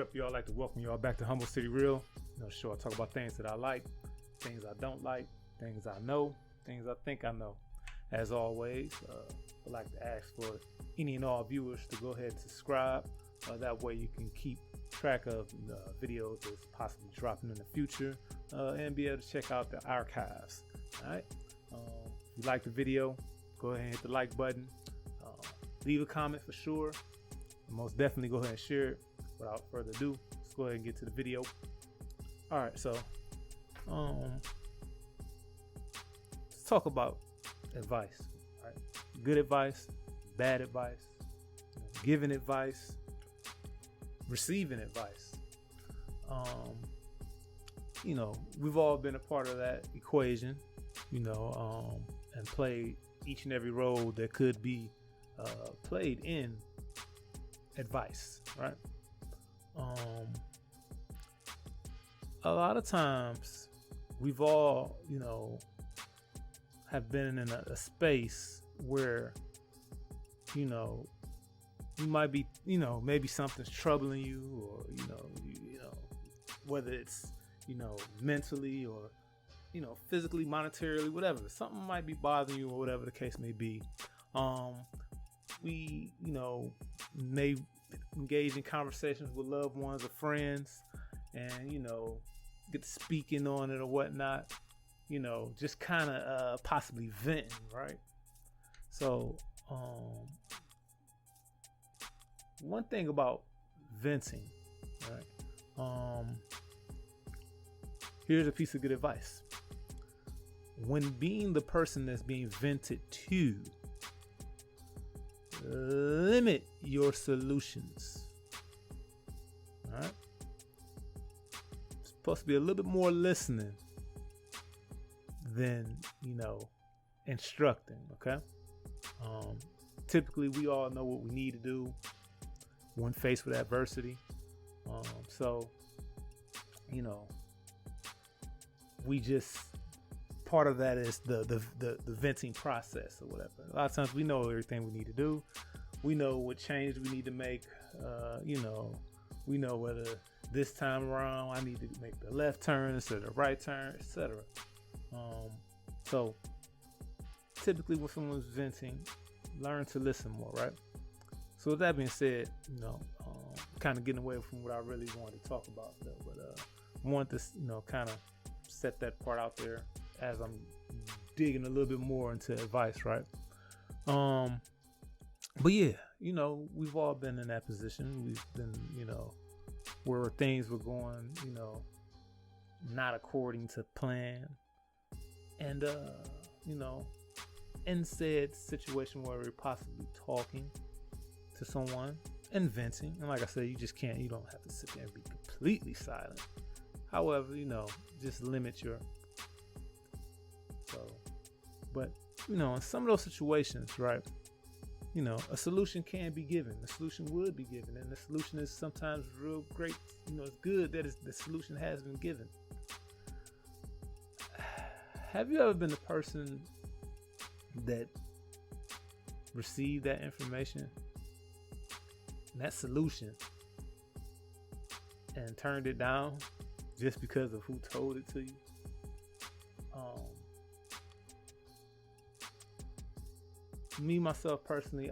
What up, y'all? I'd like to welcome y'all back to Humble City Real. Sure, I talk about things that I like, things I don't like, things I know, things I think I know. As always, I'd like to ask for any and all viewers to go ahead and subscribe. That way you can keep track of videos that's possibly dropping in the future and be able to check out the archives. All right. If you like the video, go ahead and hit the like button. Leave a comment for sure. And most definitely go ahead and share it. Without further ado, let's go ahead and get to the video. All right, so let's talk about advice. Right? Good advice, bad advice, giving advice, receiving advice. We've all been a part of that equation, and played each and every role that could be played in advice, right? A lot of times we've all, have been in a space where, you might be, maybe something's troubling you, or, whether it's, mentally or, physically, monetarily, whatever, something might be bothering you or whatever the case may be. We, may engage in conversations with loved ones or friends and, get to speaking on it or whatnot, just kind of possibly venting, right? So, one thing about venting, right? Here's a piece of good advice. When being the person that's being vented to, limit your solutions. All right. It's supposed to be a little bit more listening than, instructing. Okay. Typically, we all know what we need to do when faced with adversity. So, we just, part of that is the venting process or whatever. A lot of times we know everything we need to do. We know what change we need to make. We know whether this time around I need to make the left turn instead of the right turn, etc. So typically when someone's venting, learn to listen more, right? So with that being said, kind of getting away from what I really wanted to talk about though, but I want this, kind of set that part out there as I'm digging a little bit more into advice, right? But yeah, we've all been in that position. We've been, where things were going, not according to plan. And, in said situation where we're possibly talking to someone and venting. And like I said, you don't have to sit there and be completely silent. However, just limit your. But, in some of those situations, right, a solution can be given. The solution would be given. And the solution is sometimes real great. It's good that the solution has been given. Have you ever been the person that received that information, that solution, and turned it down just because of who told it to you? Me, myself, personally,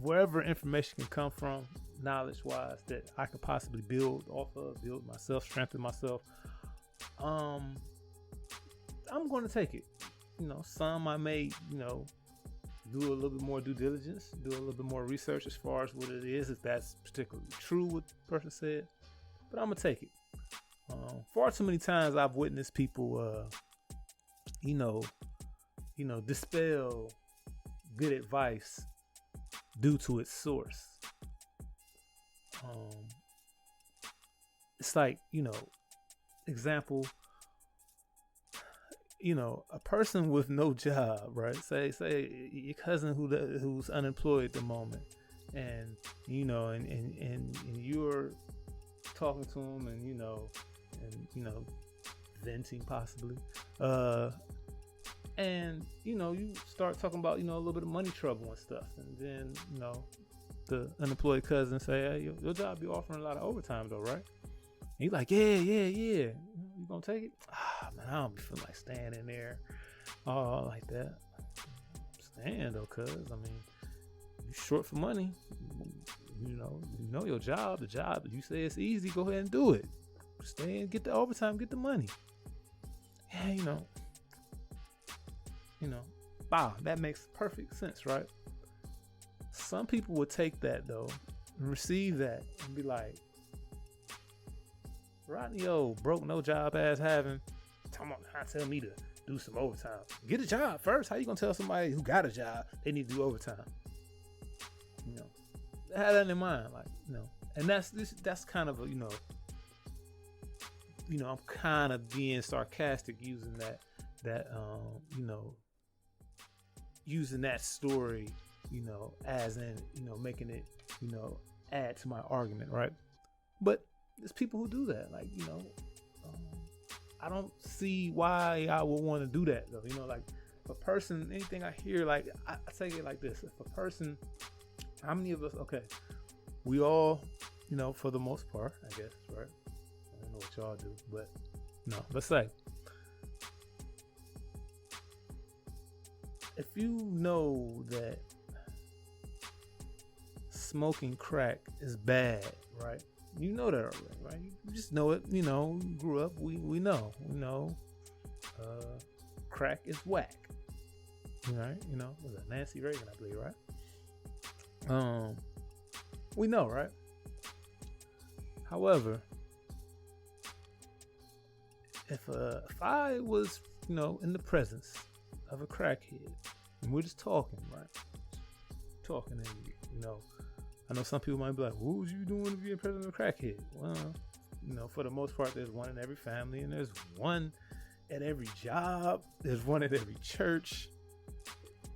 wherever information can come from, knowledge-wise, that I could possibly build off of, build myself, strengthen myself, I'm going to take it. Some I may, do a little bit more due diligence, do a little bit more research as far as what it is, if that's particularly true what the person said, but I'm going to take it. Far too many times I've witnessed people, dispel good advice due to its source. It's like, example, a person with no job, right? Say your cousin who's unemployed at the moment, and and you're talking to him, and venting possibly, and you start talking about a little bit of money trouble and stuff, and then the unemployed cousin and say, hey, your job be offering a lot of overtime though, right? And he's like, yeah. You gonna take it? Man, I don't be feeling like staying in there. Oh, like that. Staying though, cuz, I mean, you short for money. You know your job. The job, you say it's easy, go ahead and do it. Stay and get the overtime, get the money. Yeah, wow, that makes perfect sense, right? Some people would take that though and receive that and be like, Rodney, broke, no job ass having, tell me to do some overtime. Get a job first. How you gonna tell somebody who got a job they need to do overtime? Have that in mind, and that's kind of a, I'm kind of being sarcastic using using that story, as in, making it, add to my argument, right? But there's people who do that, I don't see why I would want to do that though. Like a person, anything I hear, I take it like this: if a person, how many of us? Okay, we all, for the most part, I guess, right? I don't know what y'all do, but let's say if you know that smoking crack is bad, right? You know that already, right? You just know it. Grew up. We know. Crack is whack. Right? Was it Nancy Reagan, I believe, right? We know, right? However, if I was, in the presence of a crackhead, and we're just talking, right? Talking, and I know some people might be like, what was you doing to be in presence of a crackhead? Well, for the most part, there's one in every family, and there's one at every job. There's one at every church.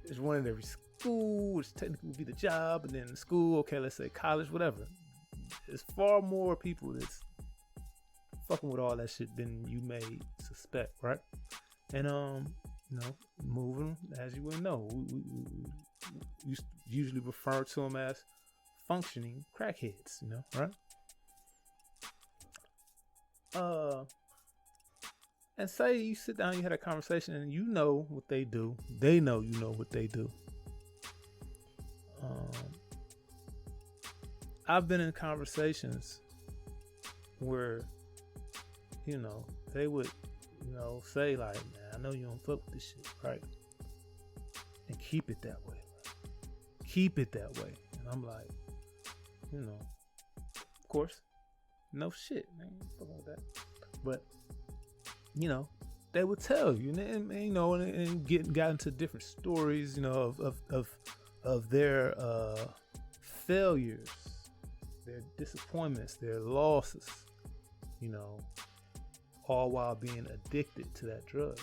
There's one at every school, which technically would be the job, and then the school, okay, let's say college, whatever. There's far more people that's fucking with all that shit than you may suspect, right? And moving, as you would know, we usually refer to them as functioning crackheads, right? And say you sit down, you had a conversation, and you know what they do. They know you know what they do. I've been in conversations where, they would, say like, man, I know you don't fuck with this shit, right? And keep it that way. Keep it that way. And I'm like, of course, no shit, man. Fuck with that. But, they would tell you, and got into different stories, of their failures, their disappointments, their losses, all while being addicted to that drug.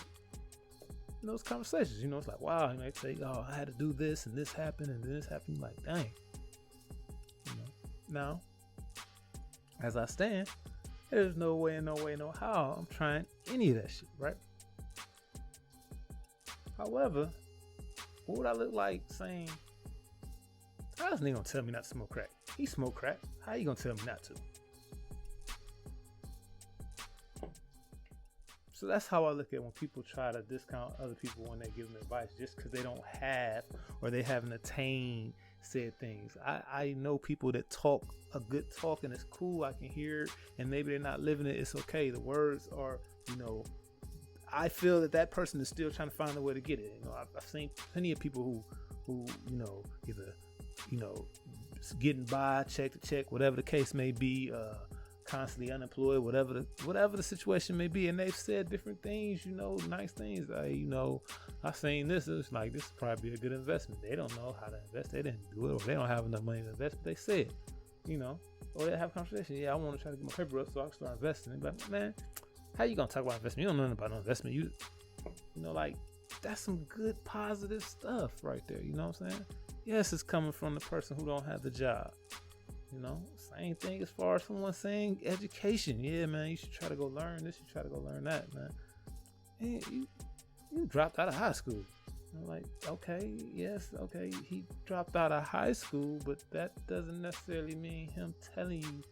In those conversations, it's like, wow, they say, oh, I had to do this and this happened and then this happened. Like, dang. Now, as I stand, there's no way, no how I'm trying any of that shit, right? However, what would I look like saying, how is nigga gonna tell me not to smoke crack? He smoke crack. How you gonna tell me not to? So that's how I look at when people try to discount other people when they give them advice just because they don't have or they haven't attained said things. I know people that talk a good talk and it's cool. I can hear it, and maybe they're not living it. It's okay. The words are, I feel that person is still trying to find a way to get it. I've seen plenty of people who either, getting by, check to check, whatever the case may be, constantly unemployed, whatever the situation may be, and they've said different things, nice things. I've seen this. It's like, this is probably a good investment. They don't know how to invest. They didn't do it, or they don't have enough money to invest. But they said, or they have a conversation. Yeah, I want to try to get my paper up so I can start investing. But man, how you gonna talk about investment? You don't know nothing about no investment. Like, that's some good positive stuff right there. You know what I'm saying? Yes, it's coming from the person who don't have the job. Same thing as far as someone saying education. Yeah, man, you should try to go learn this. You try to go learn that, man. And you dropped out of high school. I'm like, okay, yes, okay, he dropped out of high school, but that doesn't necessarily mean him telling you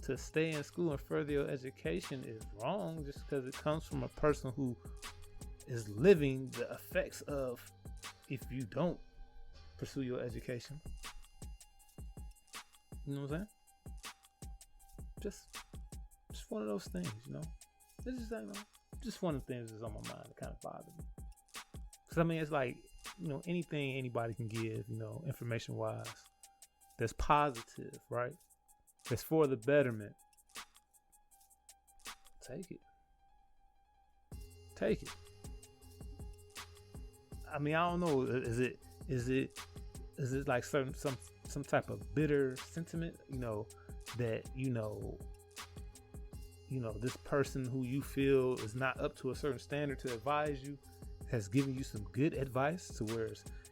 to stay in school and further your education is wrong just because it comes from a person who is living the effects of if you don't pursue your education. You know what I'm saying? Just one of those things, you know. It's just like, you know, just one of the things that's on my mind that kind of bothers me. Because I mean, it's like, you know, anything anybody can give, you know, information wise, that's positive, right? That's for the betterment. Take it. Take it. I mean, I don't know. Is it like some type of bitter sentiment, you know, that you know this person who you feel is not up to a certain standard to advise you has given you some good advice to where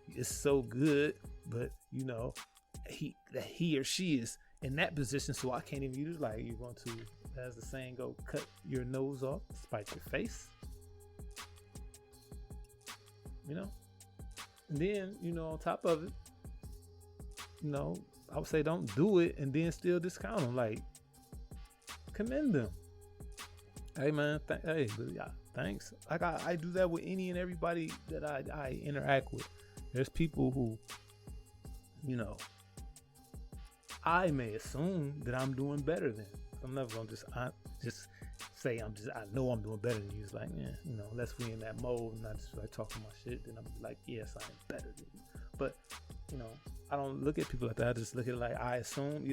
it's so good, but you know he or she is in that position, so I can't even use it. Like, you're going to, as the saying go, cut your nose off, spite your face. You know? And then, you know, on top of it, you know, I would say don't do it and then still discount them. Like, commend them. Hey, man, thanks. Like, I do that with any and everybody that I interact with. There's people who, you know, I may assume that I'm doing better than. I'm never gonna just say I know I'm doing better than you. It's like, yeah, you know, unless we in that mode and I just like talking my shit, then I'm like, yes, I am better than you. But you know, I don't look at people like that. I just look at it like I assume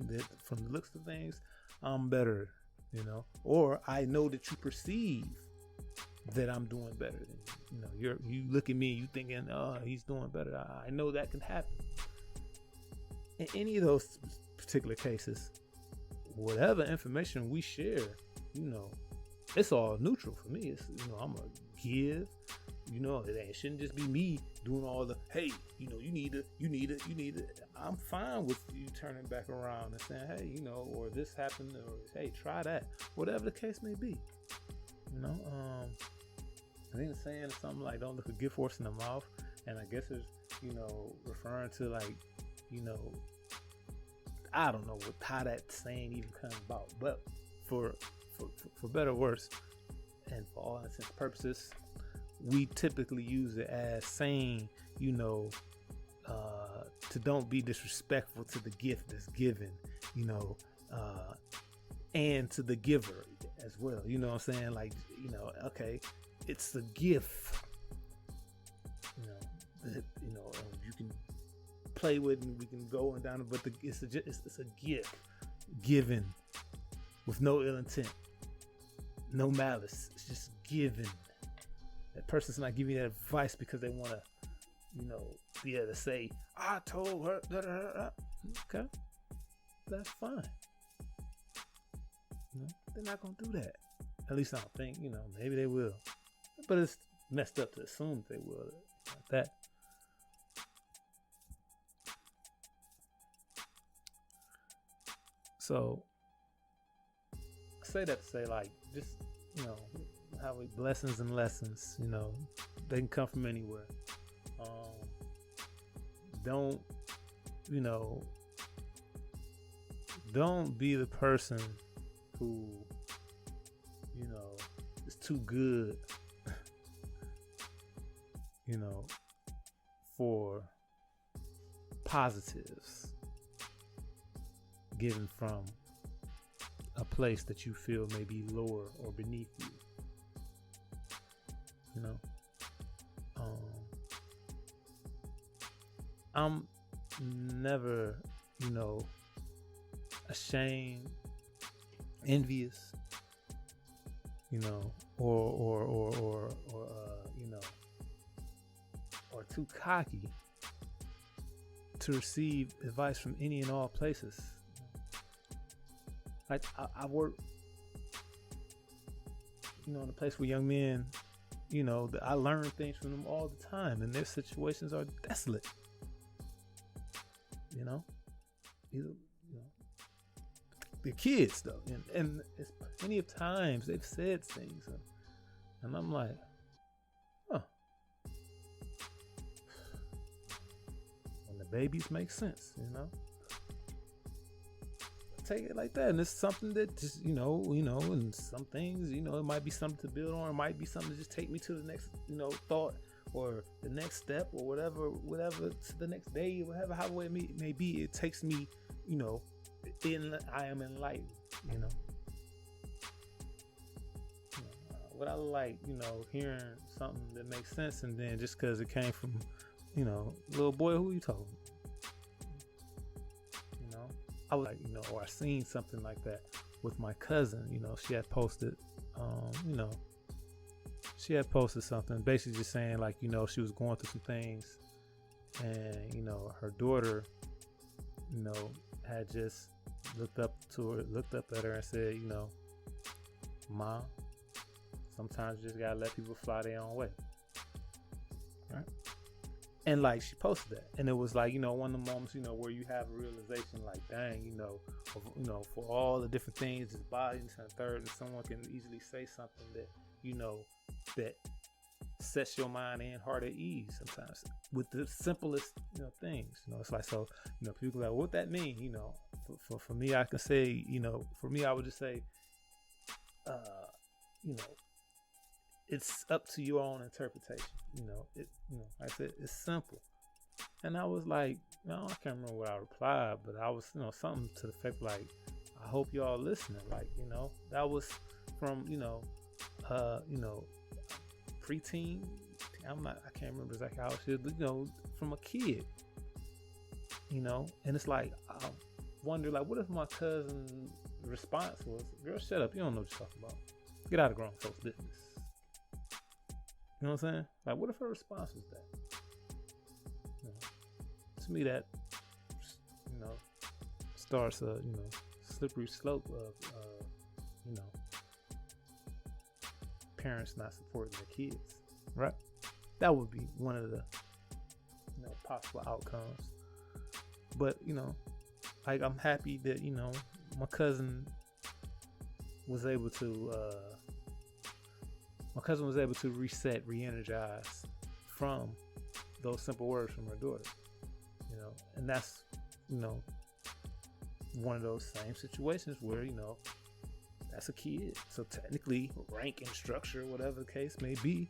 that from the looks of things, I'm better, you know, or I know that you perceive that I'm doing better than you. You know, you look at me, you thinking, oh, he's doing better. I know that can happen. In any of those particular cases, whatever information we share, you know, it's all neutral for me. It's, you know, I'm gonna give, you know, it shouldn't just be me doing all the, hey, you know, you need to. I'm fine with you turning back around and saying, hey, you know, or this happened, or hey, try that, whatever the case may be. You know, I think it's saying something like, don't look a gift horse in the mouth, and I guess it's, you know, referring to like, you know, I don't know how that saying even comes about, but for better or worse, and for all intents and purposes, we typically use it as saying, you know, to don't be disrespectful to the gift that's given, you know, and to the giver as well. You know what I'm saying? Like, you know, okay, it's a gift, you know, that, you know, you can play with and we can go and down, but it's a gift given with no ill intent, no malice. It's just given. That person's not giving you that advice because they want to, you know, be able to say, I told her, okay, that's fine. You know, they're not gonna do that. At least I don't think. You know, maybe they will, but it's messed up to assume they will like that. So I say that to say, like, just, you know, how we blessings and lessons, you know, they can come from anywhere. Don't, you know, don't be the person who, you know, is too good, you know, for positives given from a place that you feel may be lower or beneath you. You know, I'm never, you know, ashamed, envious, you know, or you know, or too cocky to receive advice from any and all places. Like, I work, you know, in a place where young men, you know, I learn things from them all the time, and their situations are desolate. You know, they're kids though, and it's plenty of times they've said things, and I'm like, huh, babies make sense, you know. Take it like that, and it's something that just and some things, it might be something to build on, it might be something to just take me to the next, thought or the next step or whatever to the next day, whatever, however it may be. It takes me, I am enlightened, what I like, hearing something that makes sense, and then just because it came from, little boy, who you told? I was like, or I seen something like that with my cousin. She had posted, something basically just saying like, she was going through some things, and her daughter, had just looked up at her and said, Mom, sometimes you just gotta let people fly their own way, right? And like she posted that, and it was like, one of the moments, where you have a realization, like, dang, for all the different things, this body and third, and someone can easily say something that, that sets your mind and heart at ease sometimes with the simplest, things. It's like, so, people are like, what that mean? For me, I can say, for me, I would just say, it's up to your own interpretation. Like I said, it's simple. And I was like, no, I can't remember what I replied, but I was, something to the effect like, I hope y'all listening. Like, that was from, preteen. I can't remember exactly how it was, but, from a kid, and it's like, I wonder, like, what if my cousin's response was, girl, shut up. You don't know what you're talking about. Get out of grown folks' business. You know what I'm saying? Like, what if her response was that? To me, that, starts a, slippery slope of, parents not supporting their kids, right? That would be one of the, possible outcomes. But, like, I'm happy that, my cousin was able to, reset, re-energize from those simple words from her daughter, and that's, one of those same situations where, that's a kid. So technically, rank and structure, whatever the case may be,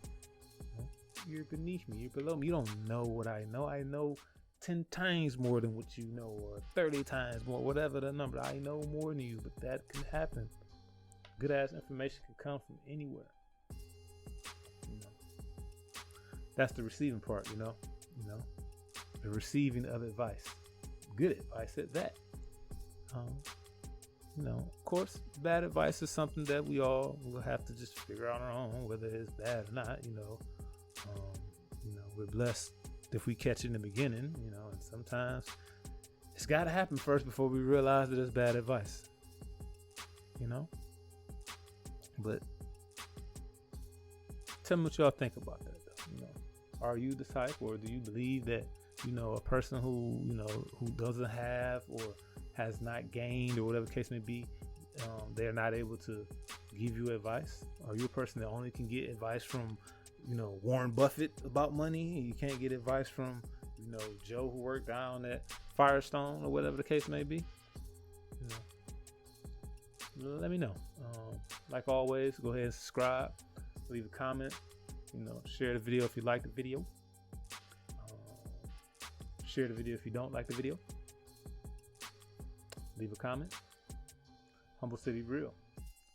you're beneath me, you're below me. You don't know what I know. I know 10 times more than what you know, or 30 times more, whatever the number. I know more than you, but that can happen. Good ass information can come from anywhere. That's the receiving part, the receiving of advice, good advice at that. Of course, bad advice is something that we all will have to just figure out on our own, whether it's bad or not. We're blessed if we catch it in the beginning, and sometimes it's got to happen first before we realize that it's bad advice, but tell me what y'all think about that, though. Are you the type, or do you believe that, a person who, who doesn't have or has not gained, or whatever the case may be, they're not able to give you advice? Are you a person that only can get advice from, Warren Buffett about money, and you can't get advice from, Joe who worked down at Firestone, or whatever the case may be? Let me know. Like always, go ahead and subscribe, leave a comment, share the video if you like the video, share the video if you don't like the video, leave a comment. Humble City Real.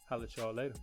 Holla at y'all later.